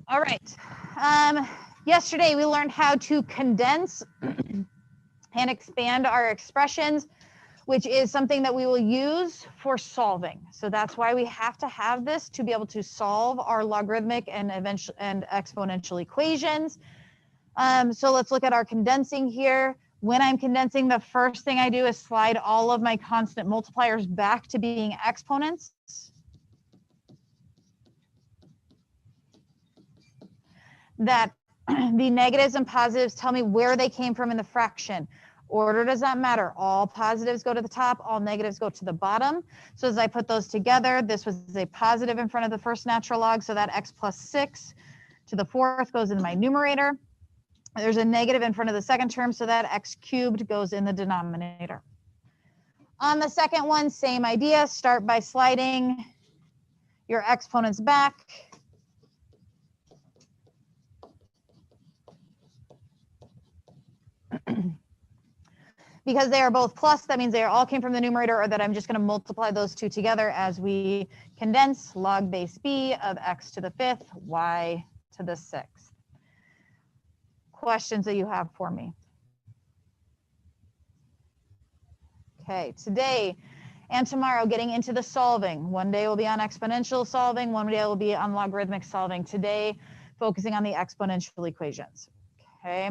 All right. Yesterday we learned how to condense and expand our expressions, which is something that we will use for solving. So that's why we have to have this to be able to solve our logarithmic and exponential equations. So let's look at our condensing here. When I'm condensing, the first thing I do is slide all of my constant multipliers back to being exponents. That the negatives and positives tell me where they came from in the fraction. Order does not matter. All positives go to the top, all negatives go to the bottom. So as I put those together, this was a positive in front of the first natural log, so that x plus 6 to the fourth goes in my numerator. There's a negative in front of the second term, so that x cubed goes in the denominator. On the second one, same idea. Start by sliding your exponents back. Because they are both plus, that means they all came from the numerator, or that I'm just going to multiply those two together as we condense log base b of x to the fifth, y to the sixth. Questions that you have for me? Okay, today and tomorrow getting into the solving. One day will be on exponential solving, one day will be on logarithmic solving. Today, focusing on the exponential equations. Okay.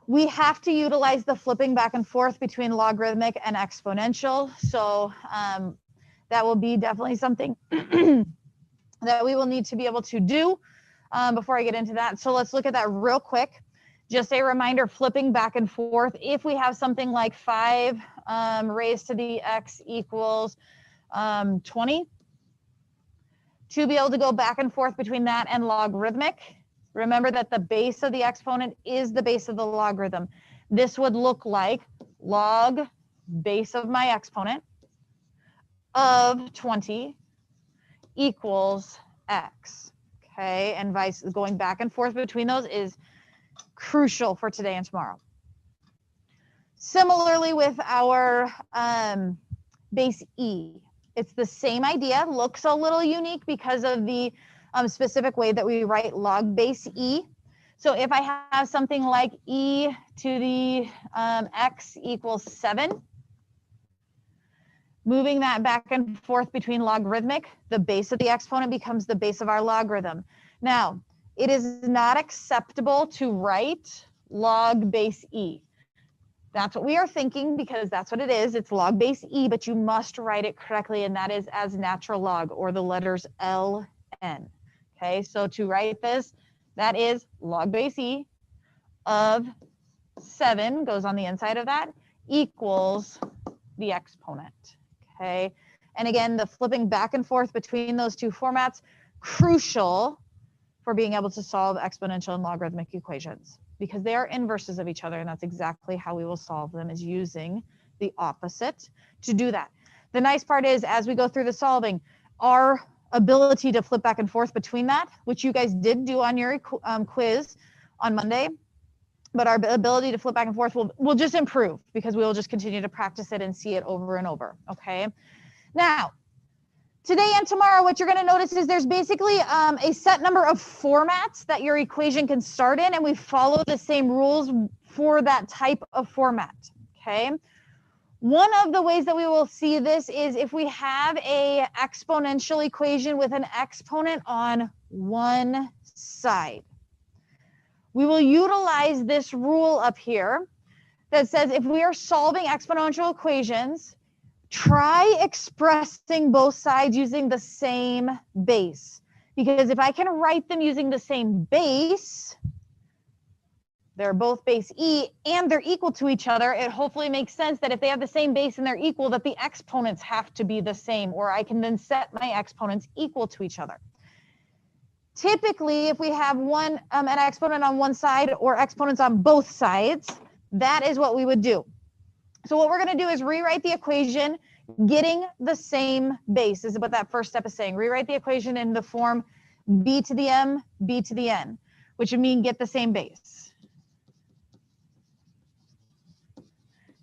We have to utilize the flipping back and forth between logarithmic and exponential. So that will be definitely something that we will need to be able to do before I get into that. So let's look at that real quick. Just a reminder, flipping back and forth. If we have something like 5 raised to the x equals 20, to be able to go back and forth between that and logarithmic, remember that the base of the exponent is the base of the logarithm. This would look like log base of my exponent of 20 equals x. Okay, and going back and forth between those is crucial for today and tomorrow. Similarly with our base e, it's the same idea, looks a little unique because of the specific way that we write log base e. So if I have something like e to the x equals 7, moving that back and forth between logarithmic, the base of the exponent becomes the base of our logarithm. Now, it is not acceptable to write log base e. That's what we are thinking because that's what it is. It's log base e, but you must write it correctly, and that is as natural log, or the letters ln. Okay, so to write this, that is log base e of 7 goes on the inside of that equals the exponent. Okay, and again, the flipping back and forth between those two formats, crucial for being able to solve exponential and logarithmic equations because they are inverses of each other, and that's exactly how we will solve them, is using the opposite to do that. The nice part is, as we go through the solving, our ability to flip back and forth between that, which you guys did do on your quiz on Monday, but our ability to flip back and forth will just improve because we will just continue to practice it and see it over and over, okay? Now, today and tomorrow, what you're going to notice is there's basically a set number of formats that your equation can start in, and we follow the same rules for that type of format, okay? One of the ways that we will see this is if we have a exponential equation with an exponent on one side. We will utilize this rule up here that says if we are solving exponential equations, try expressing both sides using the same base. Because if I can write them using the same base, they're both base e and they're equal to each other, it hopefully makes sense that if they have the same base and they're equal, that the exponents have to be the same, or I can then set my exponents equal to each other. Typically, if we have an exponent on one side or exponents on both sides, that is what we would do. So what we're going to do is rewrite the equation getting the same base. This is what that first step is saying. Rewrite the equation in the form b to the m, b to the n, which would mean get the same base.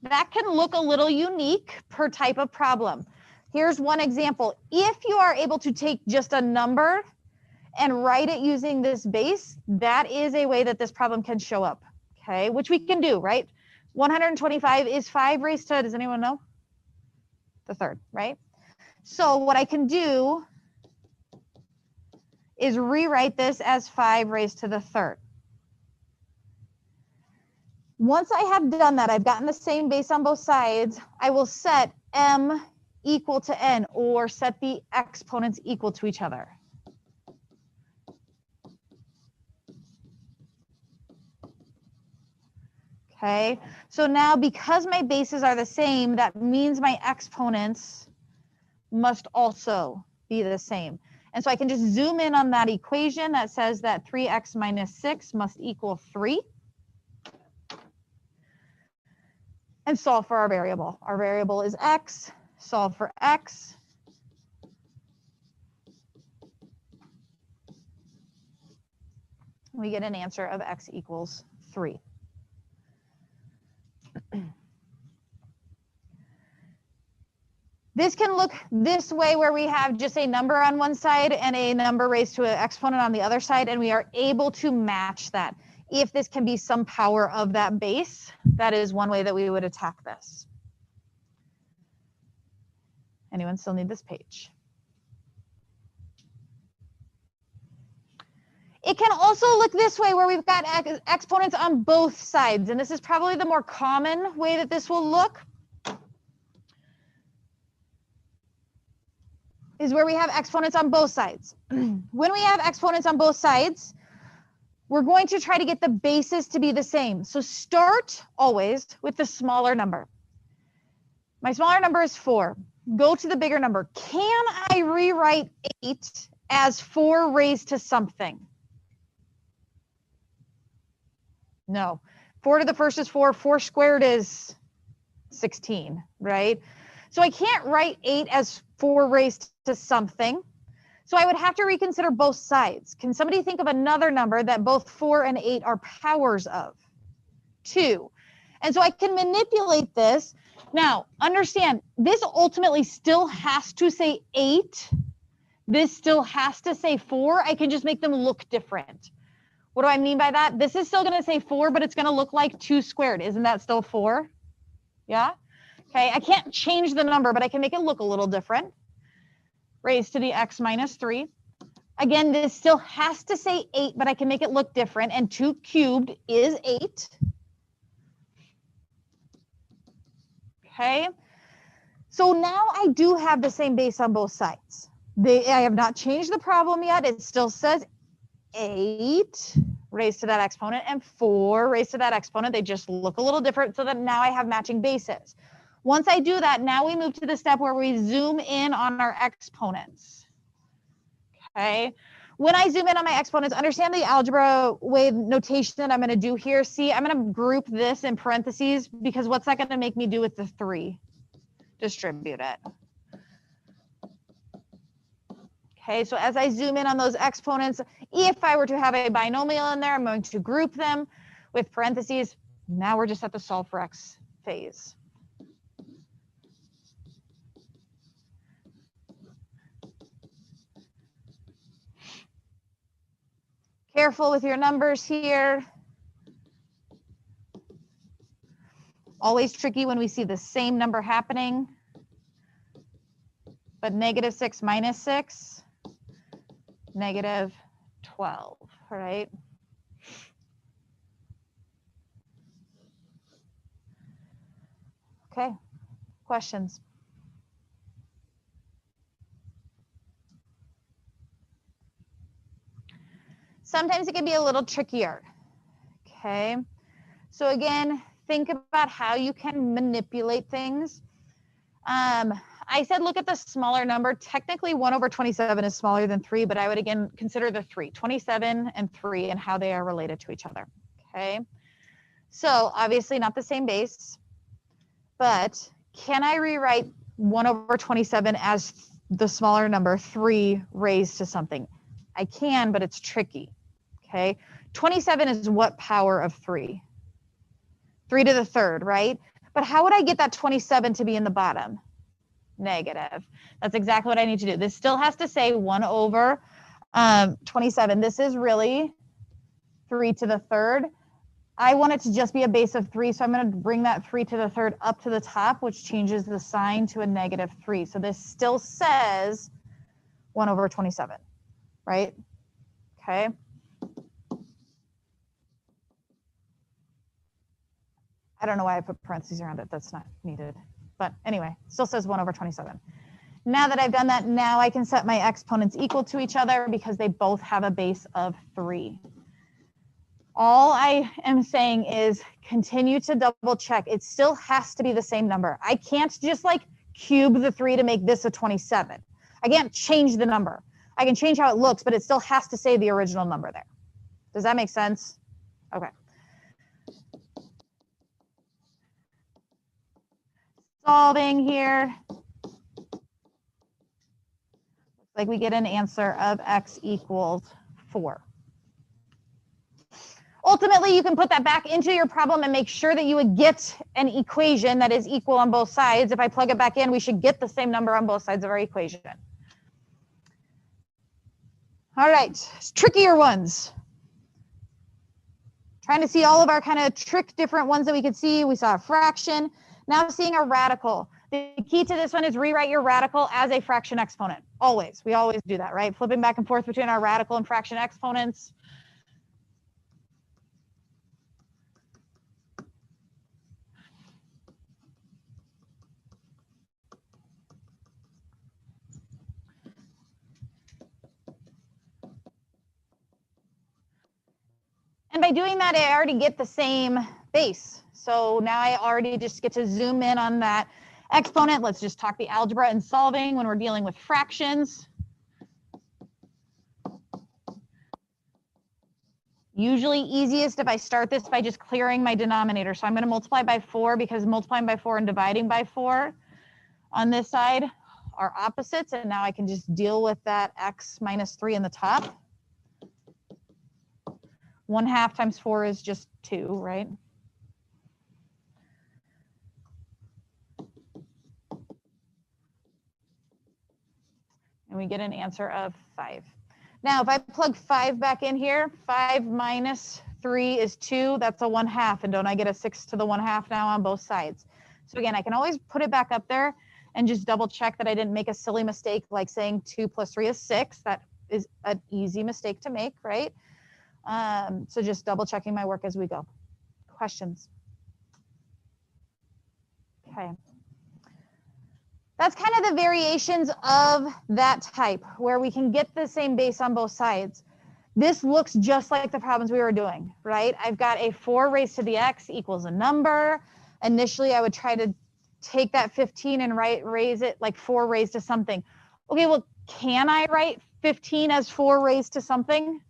That can look a little unique per type of problem. Here's one example. If you are able to take just a number and write it using this base, that is a way that this problem can show up, okay? Which we can do, right? 125 is 5 raised to, does anyone know? The third, right? So what I can do is rewrite this as 5 raised to the third. Once I have done that, I've gotten the same base on both sides, I will set m equal to n, or set the exponents equal to each other. Okay, so now because my bases are the same, that means my exponents must also be the same. And so I can just zoom in on that equation that says that 3x minus 6 must equal 3. And solve for our variable. Our variable is x, solve for x. We get an answer of x equals 3. This can look this way, where we have just a number on one side and a number raised to an exponent on the other side, and we are able to match that. If this can be some power of that base, that is one way that we would attack this. Anyone still need this page? It can also look this way, where we've got exponents on both sides, and this is probably the more common way that this will look, is where we have exponents on both sides. When we have exponents on both sides, we're going to try to get the bases to be the same. So start always with the smaller number. My smaller number is 4. Go to the bigger number. Can I rewrite 8 as 4 raised to something? No. 4 to the first is 4. 4 squared is 16, right? So I can't write 8 as 4 raised to something. So I would have to reconsider both sides. Can somebody think of another number that both 4 and 8 are powers of? 2. And so I can manipulate this. Now, understand, this ultimately still has to say 8. This still has to say 4. I can just make them look different. What do I mean by that? This is still going to say 4, but it's going to look like 2 squared. Isn't that still 4? Yeah? Okay, I can't change the number, but I can make it look a little different. Raised to the x minus 3. Again, this still has to say 8, but I can make it look different. And 2 cubed is 8. Okay. So now I do have the same base on both sides. I have not changed the problem yet. It still says 8 raised to that exponent and 4 raised to that exponent. They just look a little different, so that now I have matching bases. Once I do that, now we move to the step where we zoom in on our exponents. Okay. When I zoom in on my exponents, understand the algebra way notation that I'm going to do here. See, I'm going to group this in parentheses, because what's that going to make me do with the 3? Distribute it. Okay, so as I zoom in on those exponents, if I were to have a binomial in there, I'm going to group them with parentheses. Now we're just at the solve for x phase. Careful with your numbers here. Always tricky when we see the same number happening. But negative 6 minus 6, negative 12, all right? Okay, questions? Sometimes it can be a little trickier, okay? So again, think about how you can manipulate things. I said look at the smaller number. Technically, 1 over 27 is smaller than 3, but I would again consider the 3, 27 and 3, and how they are related to each other, okay? So obviously not the same base, but can I rewrite 1 over 27 as the smaller number 3 raised to something? I can, but it's tricky, okay? 27 is what power of 3? 3 to the third, right? But how would I get that 27 to be in the bottom? Negative. That's exactly what I need to do. This still has to say 1 over 27. This is really 3 to the third. I want it to just be a base of 3, so I'm going to bring that 3 to the third up to the top, which changes the sign to a -3. So this still says 1 over 27, right? Okay. I don't know why I put parentheses around it. That's not needed. But anyway, still says 1 over 27. Now that I've done that, now I can set my exponents equal to each other because they both have a base of 3. All I am saying is continue to double check. It still has to be the same number. I can't just like cube the 3 to make this a 27. I can't change the number. I can change how it looks, but it still has to say the original number there. Does that make sense? Okay. Solving here. Looks like we get an answer of x equals 4. Ultimately, you can put that back into your problem and make sure that you would get an equation that is equal on both sides. If I plug it back in, we should get the same number on both sides of our equation. All right, trickier ones. Trying to see all of our kind of different ones that we could see. We saw a fraction. Now seeing a radical. The key to this one is rewrite your radical as a fraction exponent. Always. We always do that, right? Flipping back and forth between our radical and fraction exponents. And by doing that, I already get the same base. So now I already just get to zoom in on that exponent. Let's just talk the algebra and solving when we're dealing with fractions. Usually easiest if I start this by just clearing my denominator. So I'm going to multiply by 4 because multiplying by 4 and dividing by 4 on this side are opposites. And now I can just deal with that x minus 3 in the top. 1/2 times 4 is just 2, right? And we get an answer of 5. Now, if I plug 5 back in here, 5 minus 3 is 2. That's a 1/2. And don't I get a 6 to the 1/2 now on both sides? So again, I can always put it back up there and just double check that I didn't make a silly mistake like saying 2 plus 3 is 6. That is an easy mistake to make, right? So just double checking my work as we go. Questions? Okay. That's kind of the variations of that type where we can get the same base on both sides. This looks just like the problems we were doing, right? I've got a 4 raised to the x equals a number. Initially, I would try to take that 15 and raise it like 4 raised to something. Okay, well, can I write 15 as 4 raised to something?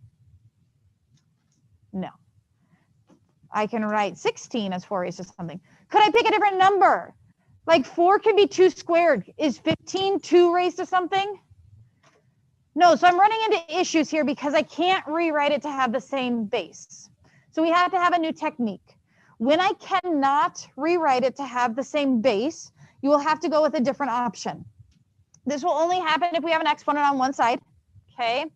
No. I can write 16 as 4 raised to something. Could I pick a different number? Like 4 can be 2 squared. Is 15 2 raised to something? No, so I'm running into issues here because I can't rewrite it to have the same base. So we have to have a new technique. When I cannot rewrite it to have the same base, you will have to go with a different option. This will only happen if we have an exponent on one side, okay?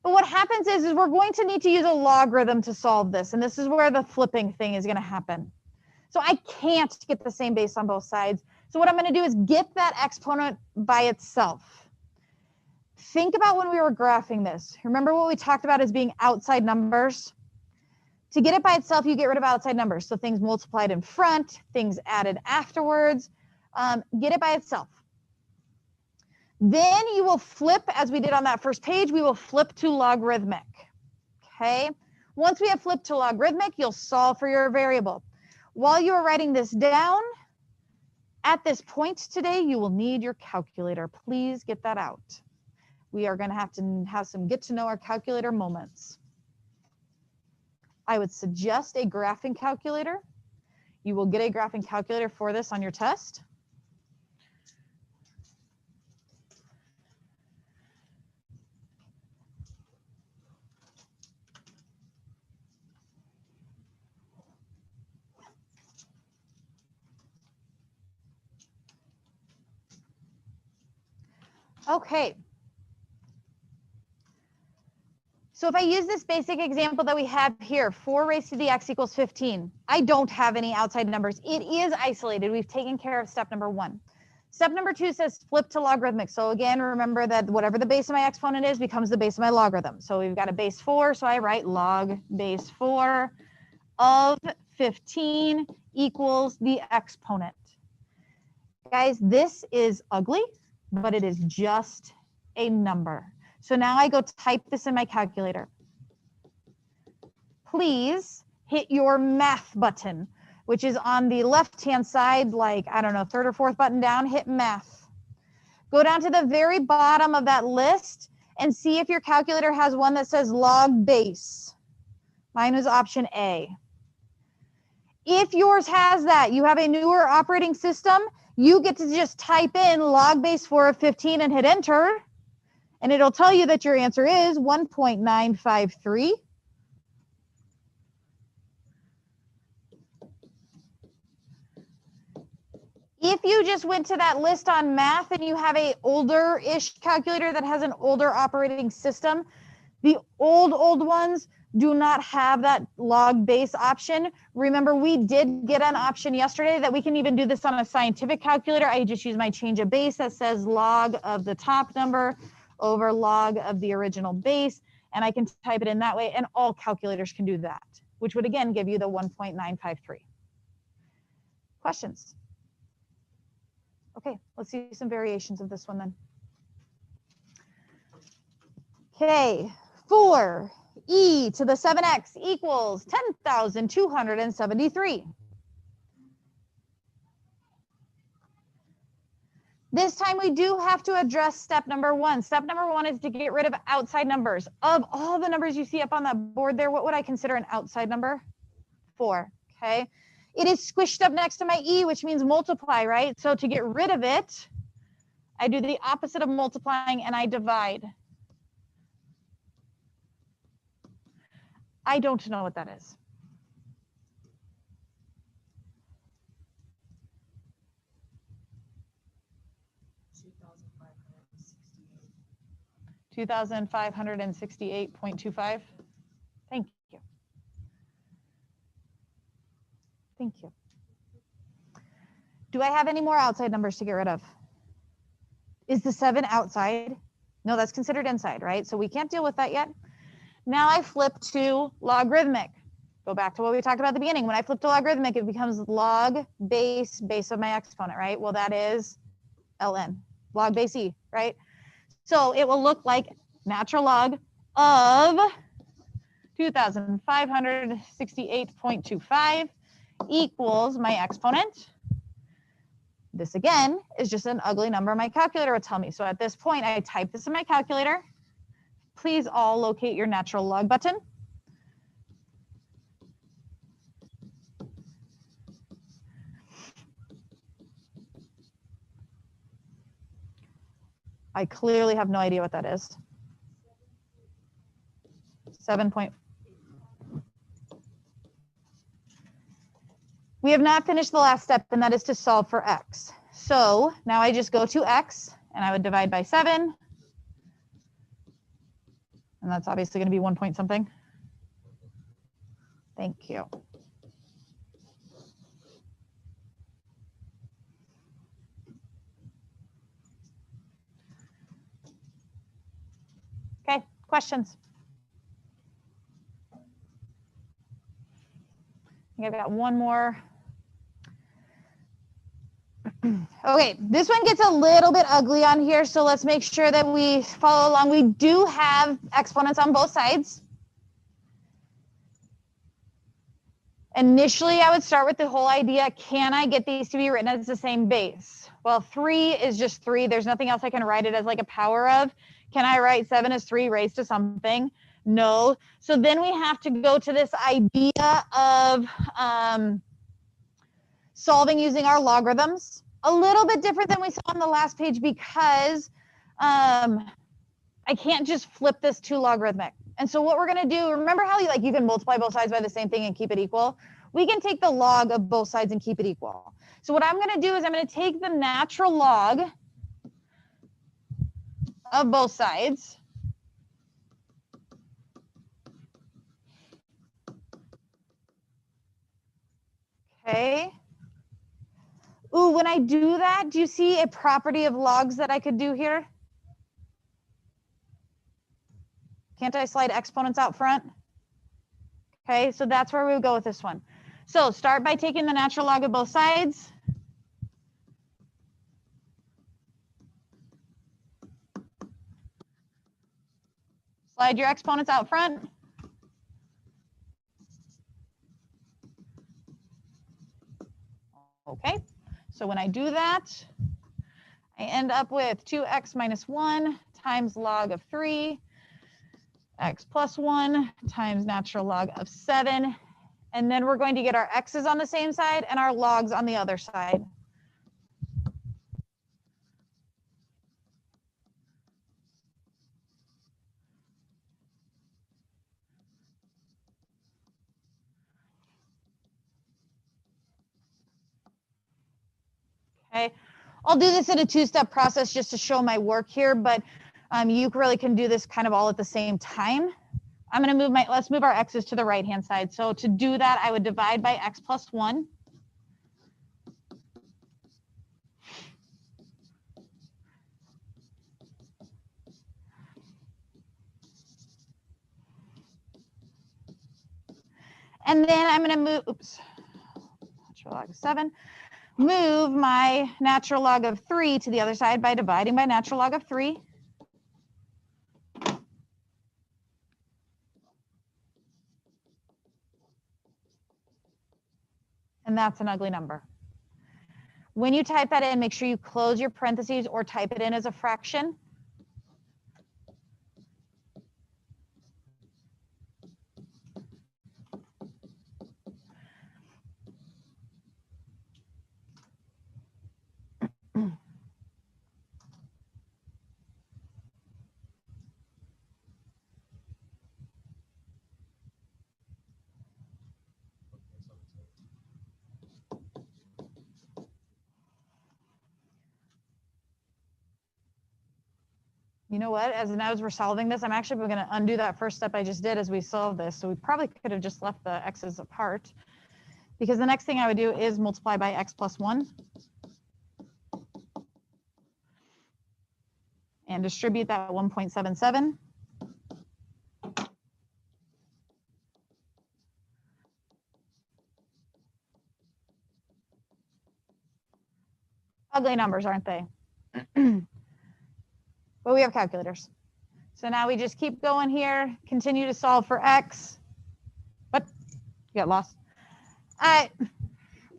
But what happens is we're going to need to use a logarithm to solve this, and this is where the flipping thing is going to happen. So I can't get the same base on both sides. So what I'm going to do is get that exponent by itself. Think about when we were graphing this. Remember what we talked about as being outside numbers? To get it by itself, you get rid of outside numbers. So things multiplied in front, things added afterwards. Get it by itself. Then you will flip, as we did on that first page, we will flip to logarithmic, okay? Once we have flipped to logarithmic, you'll solve for your variable. While you are writing this down, at this point today, you will need your calculator. Please get that out. We are going to have some get to know our calculator moments. I would suggest a graphing calculator. You will get a graphing calculator for this on your test. Okay. So if I use this basic example that we have here, 4 raised to the x equals 15, I don't have any outside numbers. It is isolated. We've taken care of step number 1. Step number 2 says flip to logarithmic. So again, remember that whatever the base of my exponent is becomes the base of my logarithm. So we've got a base 4, so I write log base 4 of 15 equals the exponent. Guys, this is ugly, but it is just a number. So now I go type this in my calculator. Please hit your math button, which is on the left-hand side, like, I don't know, 3rd or 4th button down, hit math. Go down to the very bottom of that list and see if your calculator has one that says log base. Mine was option A. If yours has that, you have a newer operating system, you get to just type in log base 4 of 15 and hit enter. And it'll tell you that your answer is 1.953. If you just went to that list on math and you have a older-ish calculator that has an older operating system, the old ones do not have that log base option. Remember, we did get an option yesterday that we can even do this on a scientific calculator. I just use my change of base that says log of the top number over log of the original base, and I can type it in that way, and all calculators can do that, which would again give you the 1.953. Questions? Okay, let's see some variations of this one then. Okay, 4e to the 7x equals 10,273. This time we do have to address step number 1. Step number 1 is to get rid of outside numbers. Of all the numbers you see up on that board there, what would I consider an outside number? 4, okay? It is squished up next to my e, which means multiply, right? So to get rid of it, I do the opposite of multiplying and I divide. I don't know what that is. 2,568.25. Thank you. Thank you. Do I have any more outside numbers to get rid of? Is the 7 outside? No, that's considered inside, right? So we can't deal with that yet. Now I flip to logarithmic. Go back to what we talked about at the beginning. When I flip to logarithmic, it becomes log base of my exponent, right? Well, that is ln, log base e, right? So it will look like natural log of 2,568.25 equals my exponent. This again is just an ugly number my calculator would tell me. So at this point, I type this in my calculator. Please all locate your natural log button. I clearly have no idea what that is. 7 point. We have not finished the last step, and that is to solve for x. So now I just go to x, and I would divide by 7. And that's obviously going to be 1 point something. Thank you. Okay, questions? I think I've got one more. Okay, this one gets a little bit ugly on here, so let's make sure that we follow along. We do have exponents on both sides. Initially, I would start with the whole idea, can I get these to be written as the same base? Well, 3 is just 3. There's nothing else I can write it as like a power of. Can I write 7 as 3 raised to something? No. So then we have to go to this idea of solving using our logarithms. A little bit different than we saw on the last page because I can't just flip this to logarithmic. And so what we're going to do, remember how you can multiply both sides by the same thing and keep it equal? We can take the log of both sides and keep it equal. So what I'm going to do is I'm going to take the natural log of both sides. Okay. Ooh, when I do that, do you see a property of logs that I could do here? Can't I slide exponents out front? Okay, so that's where we would go with this one. So start by taking the natural log of both sides. Slide your exponents out front. Okay, so when I do that, I end up with 2x minus 1 times log of 3, x plus 1 times natural log of 7. And then we're going to get our x's on the same side and our logs on the other side. Okay, I'll do this in a two-step process just to show my work here, but you really can do this kind of all at the same time. I'm going to let's move our x's to the right-hand side. So to do that, I would divide by x plus 1. And then I'm going to move, oops, natural log of 7, move my natural log of 3 to the other side by dividing by natural log of 3. And that's an ugly number. When you type that in, make sure you close your parentheses or type it in as a fraction. You know what, as we're solving this, I'm actually going to undo that first step I just did as we solve this. So we probably could have just left the x's apart, because the next thing I would do is multiply by x plus 1 and distribute that 1.77. Ugly numbers, aren't they? But we have calculators. So now we just keep going here, continue to solve for x. What? You got lost?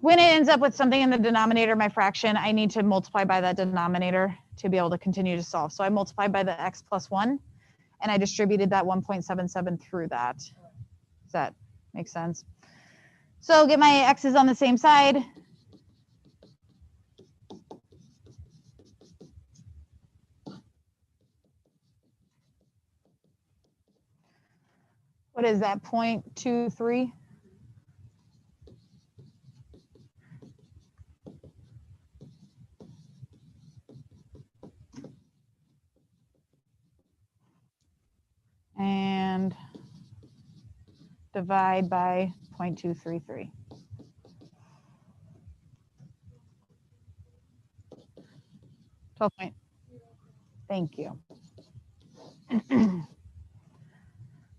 When it ends up with something in the denominator of my fraction, I need to multiply by that denominator to be able to continue to solve. So I multiplied by the x plus 1, and I distributed that 1.77 through that. Does that make sense? So get my x's on the same side. What is that, 0.23? And divide by 0.233. 12 point. Thank you.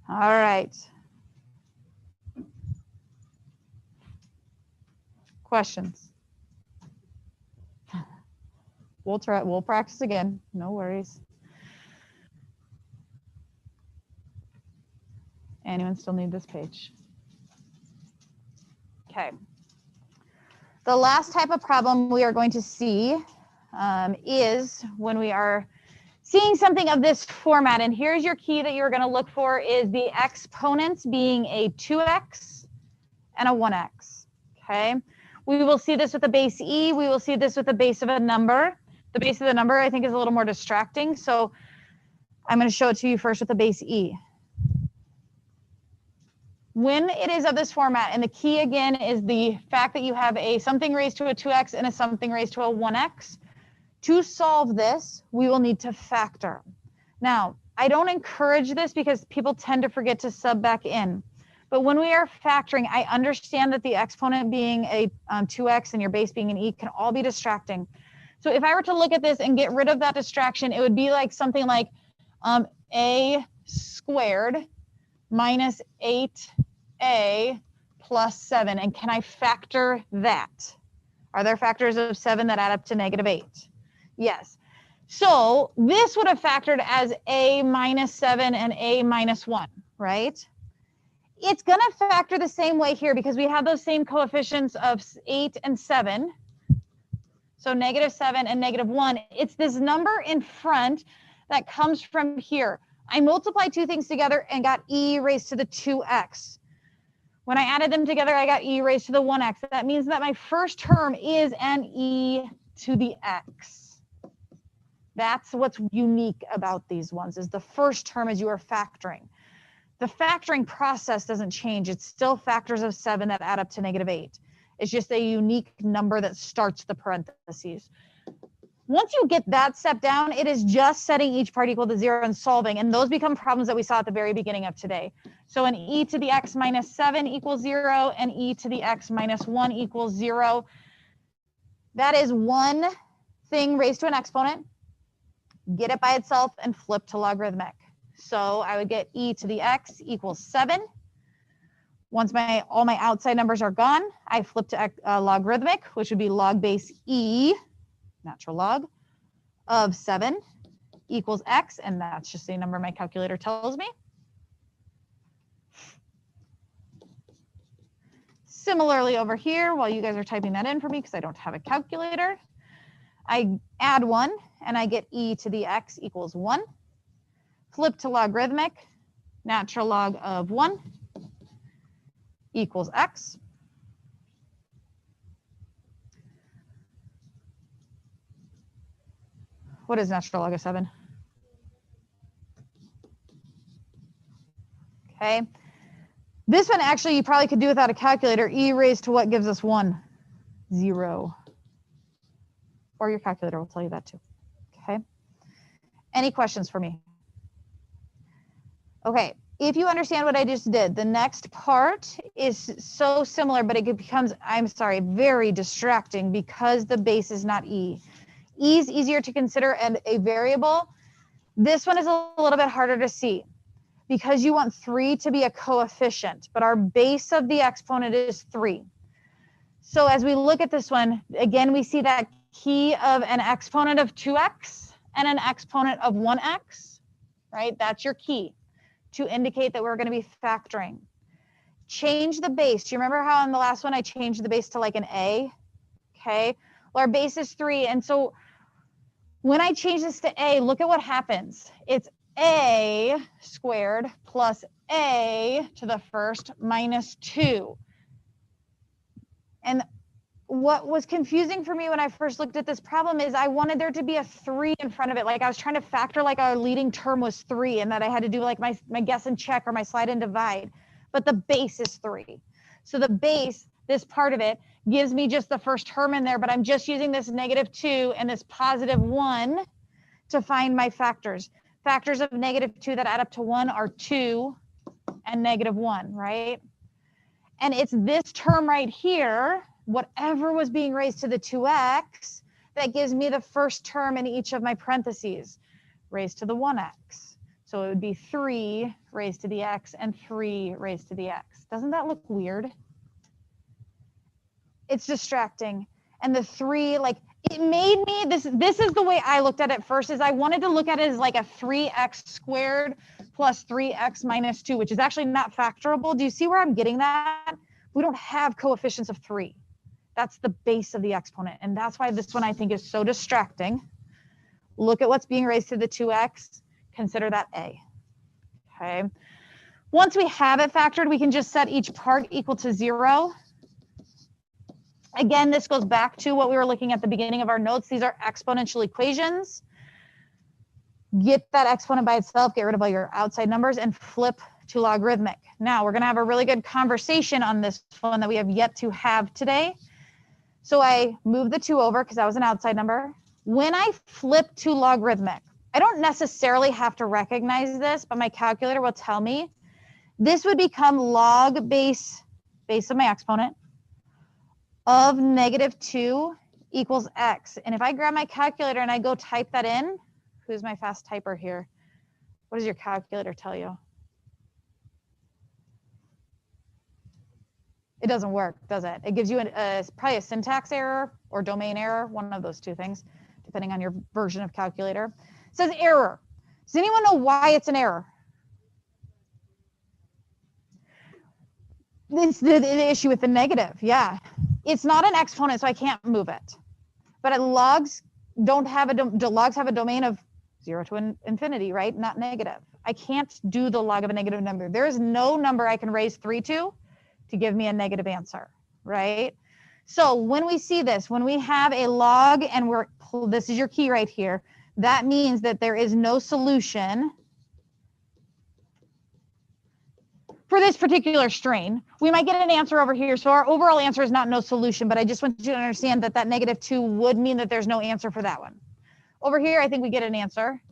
All right. Questions? We'll practice again. No worries. Anyone still need this page? Okay. The last type of problem we are going to see is when we are seeing something of this format. And here's your key that you're going to look for is the exponents being a 2x and a 1x. Okay. We will see this with the base e. We will see this with the base of a number. The base of the number, I think, is a little more distracting. So I'm going to show it to you first with the base e. When it is of this format, and the key again is the fact that you have a something raised to a 2x and a something raised to a 1x, to solve this, we will need to factor. Now, I don't encourage this because people tend to forget to sub back in. But when we are factoring, I understand that the exponent being a 2x and your base being an e can all be distracting. So if I were to look at this and get rid of that distraction, it would be like something like a squared minus 8a plus 7. And can I factor that? Are there factors of 7 that add up to -8? Yes. So this would have factored as a minus 7 and a minus 1, right? It's going to factor the same way here because we have those same coefficients of 8 and 7. So -7 and -1. It's this number in front that comes from here. I multiplied two things together and got e raised to the 2x. When I added them together, I got e raised to the 1x. That means that my first term is an e to the x. That's what's unique about these ones, is the first term as you are factoring. The factoring process doesn't change. It's still factors of 7 that add up to -8. It's just a unique number that starts the parentheses. Once you get that step down, it is just setting each part equal to 0 and solving. And those become problems that we saw at the very beginning of today. So an e to the x minus 7 equals 0, and e to the x minus 1 equals 0. That is one thing raised to an exponent. Get it by itself and flip to logarithmic. So I would get e to the x equals 7. Once all my outside numbers are gone, I flip to logarithmic, which would be log base e, natural log, of 7 equals x, and that's just the number my calculator tells me. Similarly over here, while you guys are typing that in for me because I don't have a calculator, I add 1 and I get e to the x equals 1. Flip to logarithmic, natural log of 1 equals x. What is natural log of 7? Okay. This one actually you probably could do without a calculator. E raised to what gives us 1? 0. Or your calculator will tell you that too. Okay. Any questions for me? Okay. If you understand what I just did, the next part is so similar, but it becomes, I'm sorry, very distracting because the base is not e. E is easier to consider and a variable. This one is a little bit harder to see because you want 3 to be a coefficient, but our base of the exponent is 3. So as we look at this one, again, we see that key of an exponent of 2x and an exponent of 1x, right? That's your key to indicate that we're going to be factoring. Change the base. Do you remember how on the last one I changed the base to like an a? Okay. Well, our base is 3. And so when I change this to a, look at what happens. It's a squared plus a to the first minus 2. And what was confusing for me when I first looked at this problem is I wanted there to be a 3 in front of it. Like I was trying to factor like our leading term was 3 and that I had to do like my guess and check or my slide and divide. But the base is 3. So the base, this part of it, gives me just the first term in there, but I'm just using this -2 and this +1 to find my factors. Factors of -2 that add up to 1 are 2 and -1, right? And it's this term right here, whatever was being raised to the 2x, that gives me the first term in each of my parentheses, raised to the 1x. So it would be 3 raised to the x and 3 raised to the x. Doesn't that look weird? It's distracting. And the 3, like, it made me, this is the way I looked at it first, is I wanted to look at it as like a 3x squared plus 3x minus 2, which is actually not factorable. Do you see where I'm getting that? We don't have coefficients of 3. That's the base of the exponent. And that's why this one I think is so distracting. Look at what's being raised to the 2x. Consider that a. Okay. Once we have it factored, we can just set each part equal to 0. Again, this goes back to what we were looking at the beginning of our notes. These are exponential equations. Get that exponent by itself, get rid of all your outside numbers, and flip to logarithmic. Now, we're going to have a really good conversation on this one that we have yet to have today. So I moved the 2 over because that was an outside number. When I flip to logarithmic, I don't necessarily have to recognize this, but my calculator will tell me This would become log base of my exponent of -2 equals x. And if I grab my calculator and I go type that in, who's my fast typer here? What does your calculator tell you? It doesn't work, does it? It gives you probably a syntax error or domain error, one of those two things, depending on your version of calculator. It says error. Does anyone know why it's an error? It's the issue with the negative, yeah. It's not an exponent, so I can't move it. But logs don't have logs have a domain of 0 to infinity, right? Not negative. I can't do the log of a negative number. There is no number I can raise 3 to give me a negative answer, right? So when we see this, when we have a log and this is your key right here, that means that there is no solution for this particular strain. We might get an answer over here. So our overall answer is not no solution, but I just want you to understand that that -2 would mean that there's no answer for that one. Over here, I think we get an answer.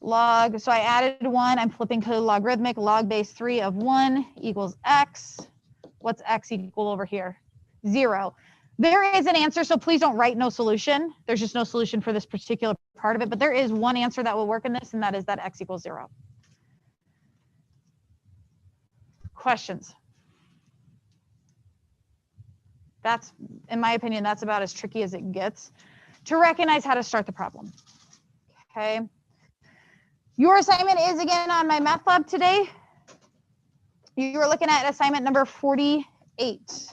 Log, so I added 1, I'm flipping to logarithmic, log base 3 of 1 equals x. What's x equal over here? 0. There is an answer, so please don't write no solution. There's just no solution for this particular part of it, but there is one answer that will work in this, and that is that x equals 0. Questions? That's, in my opinion, that's about as tricky as it gets to recognize how to start the problem. Okay. Your assignment is again on my math lab today. You were looking at assignment number 48.